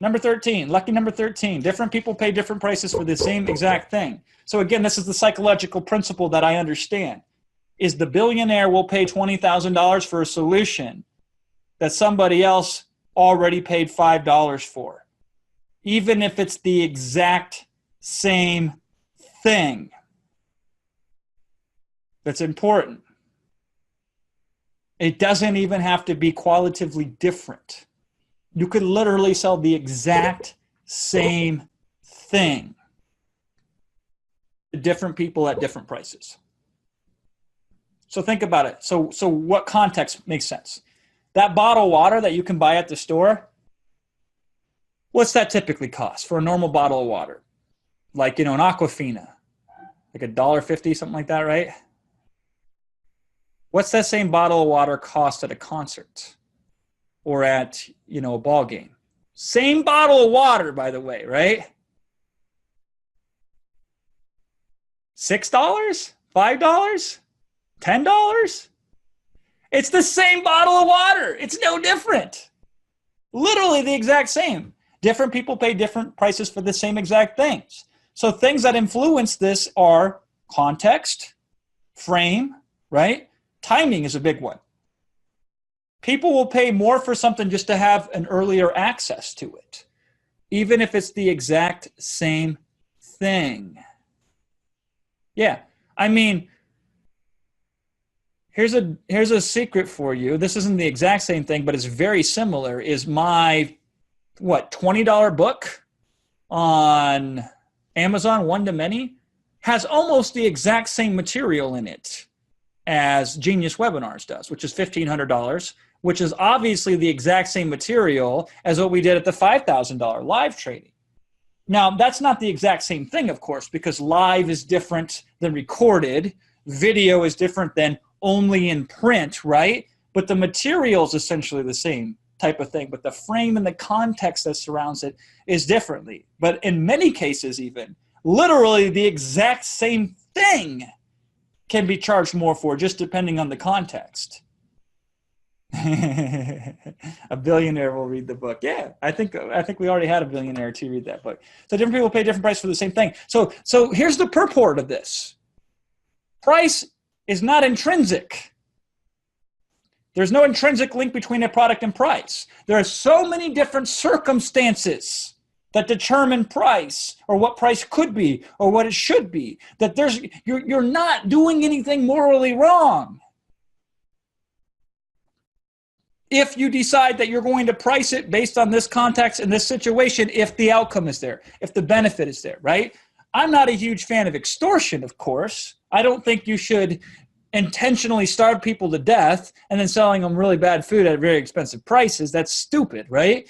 Number 13, lucky number 13. Different people pay different prices for the same exact thing. So again, this is the psychological principle that I understand. Is the billionaire will pay $20,000 for a solution that somebody else already paid $5 for, even if it's the exact same thing. That's important. It doesn't even have to be qualitatively different. You could literally sell the exact same thing to different people at different prices. So think about it. So what context makes sense? That bottle of water that you can buy at the store, what's that typically cost for a normal bottle of water? Like, an Aquafina, like $1.50, something like that, right? What's that same bottle of water cost at a concert or at, a ball game? Same bottle of water, by the way, right? $6? $5? $10? It's the same bottle of water. It's no different. Literally the exact same. Different people pay different prices for the same exact things. So things that influence this are context, frame, right? Timing is a big one. People will pay more for something just to have an earlier access to it, even if it's the exact same thing. Yeah, I mean, here's a secret for you. This isn't the exact same thing, but it's very similar. Is my, $20 book on Amazon, one-to-many, has almost the exact same material in it as Genius Webinars does, which is $1,500, which is obviously the exact same material as what we did at the $5,000 live training. Now, that's not the exact same thing, of course, because live is different than recorded. Video is different than only in print, right? But the material is essentially the same type of thing, but the frame and the context that surrounds it is differently. But in many cases even, literally the exact same thing can be charged more for, just depending on the context. A billionaire will read the book. Yeah, I think we already had a billionaire to read that book. So different people pay different price for the same thing. So here's the purport of this. Price is not intrinsic. There's no intrinsic link between a product and price. There are so many different circumstances that determine price, or what price could be, or what it should be, that you're not doing anything morally wrong if you decide that you're going to price it based on this context and this situation, if the outcome is there, if the benefit is there, right? I'm not a huge fan of extortion, of course. I don't think you should intentionally starve people to death and then selling them really bad food at very expensive prices. That's stupid, right?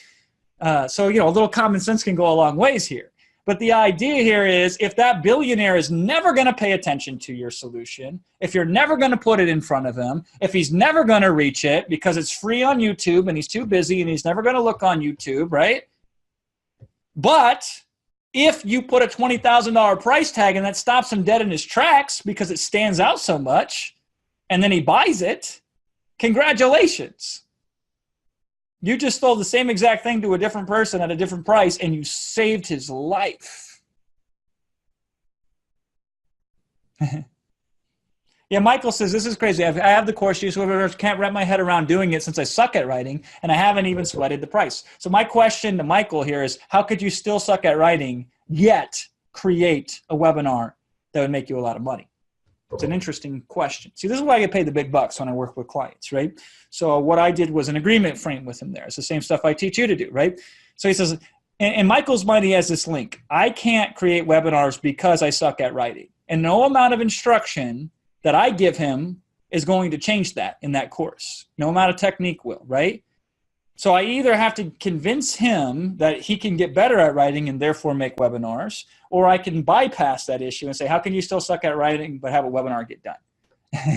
So, a little common sense can go a long ways here. But the idea here is, if that billionaire is never going to pay attention to your solution, if you're never going to put it in front of him, if he's never going to reach it because it's free on YouTube and he's too busy and he's never going to look on YouTube, right? But if you put a $20,000 price tag and that stops him dead in his tracks because it stands out so much, and then he buys it, congratulations. You just sold the same exact thing to a different person at a different price, and you saved his life. Yeah, Michael says, this is crazy. I have the course use, however, I can't wrap my head around doing it since I suck at writing, and I haven't even sweated the price. So my question to Michael here is, how could you still suck at writing, yet create a webinar that would make you a lot of money? It's an interesting question. See, this is why I get paid the big bucks when I work with clients, right? So what I did was an agreement frame with him there. It's the same stuff I teach you to do, right? So he says, in Michael's mind, he has this link. I can't create webinars because I suck at writing. And no amount of instruction that I give him is going to change that in that course. No amount of technique will, right? So I either have to convince him that he can get better at writing and therefore make webinars, or I can bypass that issue and say, how can you still suck at writing but have a webinar get done?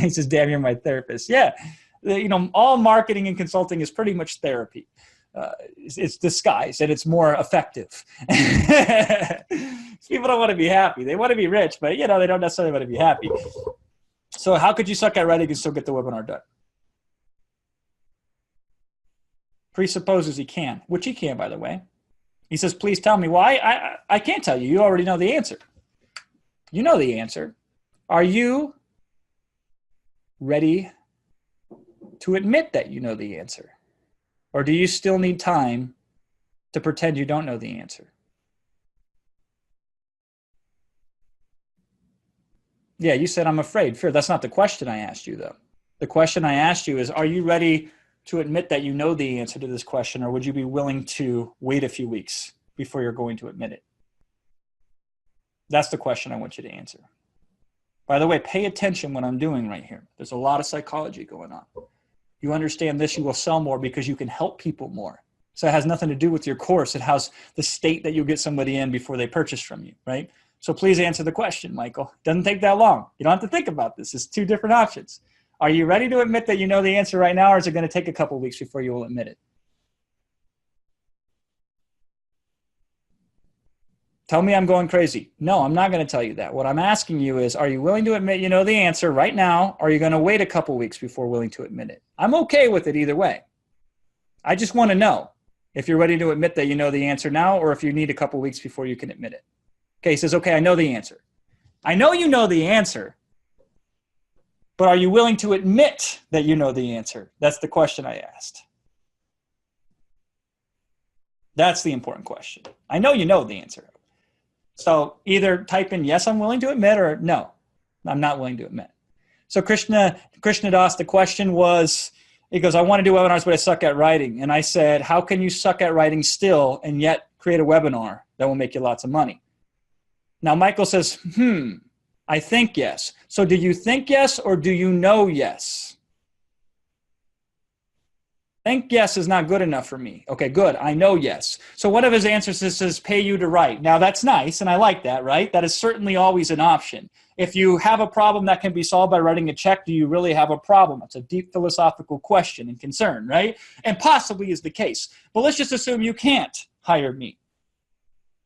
He says, damn, you're my therapist. Yeah, all marketing and consulting is pretty much therapy. It's disguised and it's more effective. People don't want to be happy. They want to be rich, but they don't necessarily want to be happy. So how could you suck at writing and still get the webinar done? Presupposes he can, which he can, by the way. He says, please tell me. Well, I can't tell you. You already know the answer. You know the answer. Are you ready to admit that you know the answer? Or do you still need time to pretend you don't know the answer? Yeah, you said, I'm afraid. Fear. That's not the question I asked you, though. The question I asked you is, are you ready to admit that you know the answer to this question, or would you be willing to wait a few weeks before you're going to admit it? That's the question I want you to answer. By the way, pay attention what I'm doing right here. There's a lot of psychology going on. You understand this, you will sell more because you can help people more. So it has nothing to do with your course. It has the state that you'll get somebody in before they purchase from you, right? So please answer the question, Michael. Doesn't take that long. You don't have to think about this. It's two different options. Are you ready to admit that you know the answer right now, or is it going to take a couple weeks before you will admit it? Tell me I'm going crazy. No, I'm not going to tell you that. What I'm asking you is, are you willing to admit you know the answer right now, or are you going to wait a couple weeks before willing to admit it? I'm okay with it either way. I just want to know if you're ready to admit that you know the answer now, or if you need a couple weeks before you can admit it. Okay, he says, okay, I know the answer. I know you know the answer, but are you willing to admit that you know the answer? That's the question I asked. That's the important question. I know you know the answer. So either type in, yes, I'm willing to admit, or no, I'm not willing to admit. So Krishna Das, the question was, he goes, I want to do webinars, but I suck at writing. And I said, how can you suck at writing still and yet create a webinar that will make you lots of money? Now, Michael says, I think yes. So do you think yes, or do you know yes? Think yes is not good enough for me. Okay, good. I know yes. So one of his answers is pay you to write. Now, that's nice, and I like that, right? That is certainly always an option. If you have a problem that can be solved by writing a check, do you really have a problem? It's a deep philosophical question and concern, right? And possibly is the case. But let's just assume you can't hire me.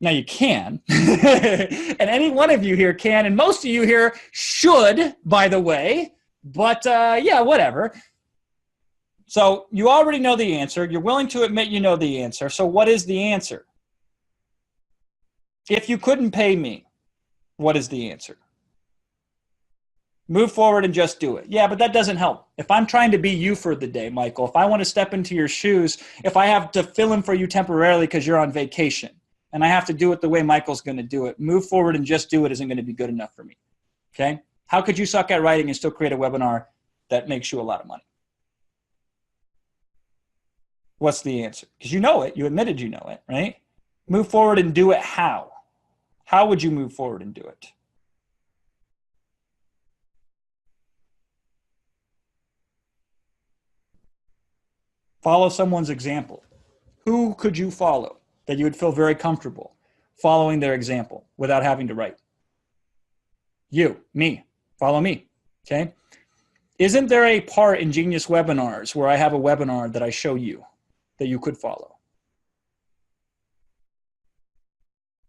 Now, you can, and any one of you here can, and most of you here should, by the way, but yeah, whatever. So you already know the answer. You're willing to admit you know the answer. So what is the answer? If you couldn't pay me, what is the answer? Move forward and just do it. Yeah, but that doesn't help. If I'm trying to be you for the day, Michael, if I want to step into your shoes, if I have to fill in for you temporarily because you're on vacation, and I have to do it the way Michael's going to do it, move forward and just do it isn't going to be good enough for me. Okay? How could you suck at writing and still create a webinar that makes you a lot of money? What's the answer? Because you know it. You admitted you know it, right? Move forward and do it how? How would you move forward and do it? Follow someone's example. Who could you follow that you would feel very comfortable following their example without having to write? You, me, follow me, okay? Isn't there a part in Genius Webinars where I have a webinar that I show you that you could follow?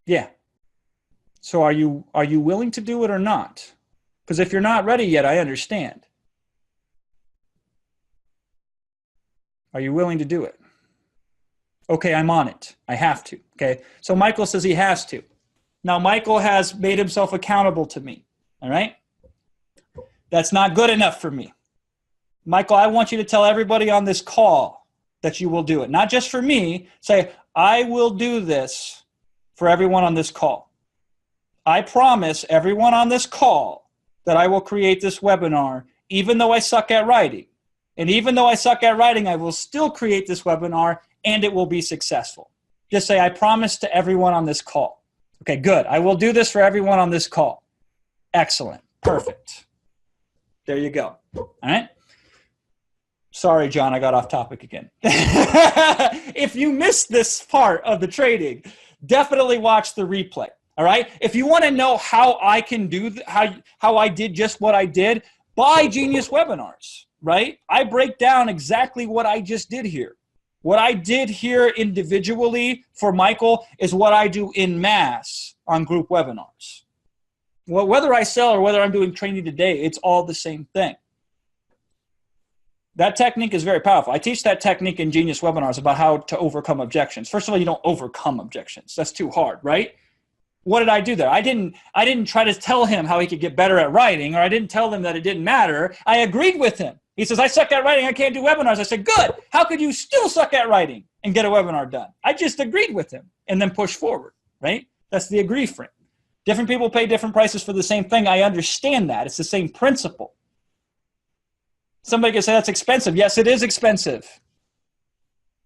Yeah. So are you willing to do it or not? Because if you're not ready yet, I understand. Are you willing to do it? Okay, I'm on it. I have to. Okay. So Michael says he has to. Now, Michael has made himself accountable to me. All right. That's not good enough for me. Michael, I want you to tell everybody on this call that you will do it. Not just for me. Say, I will do this for everyone on this call. I promise everyone on this call that I will create this webinar, even though I suck at writing. And even though I suck at writing, I will still create this webinar and it will be successful. Just say, I promise to everyone on this call. Okay, good. I will do this for everyone on this call. Excellent. Perfect. There you go. All right. Sorry, John, I got off topic again. If you missed this part of the trading, definitely watch the replay. All right. If you want to know how I can do how I did just what I did, buy Genius Webinars. Right? I break down exactly what I just did here. What I did here individually for Michael is what I do in mass on group webinars. Well, whether I sell or whether I'm doing training today, it's all the same thing. That technique is very powerful. I teach that technique in Genius webinars about how to overcome objections. First of all, you don't overcome objections. That's too hard, right? What did I do there? I didn't try to tell him how he could get better at writing, or I didn't tell him that it didn't matter. I agreed with him. He says, I suck at writing. I can't do webinars. I said, good. How could you still suck at writing and get a webinar done? I just agreed with him and then push forward, right? That's the agree frame. Different people pay different prices for the same thing. I understand that. It's the same principle. Somebody can say that's expensive. Yes, it is expensive,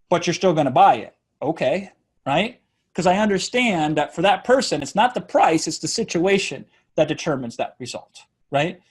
but you're still going to buy it. Okay, right? Because I understand that for that person, it's not the price, it's the situation that determines that result, right?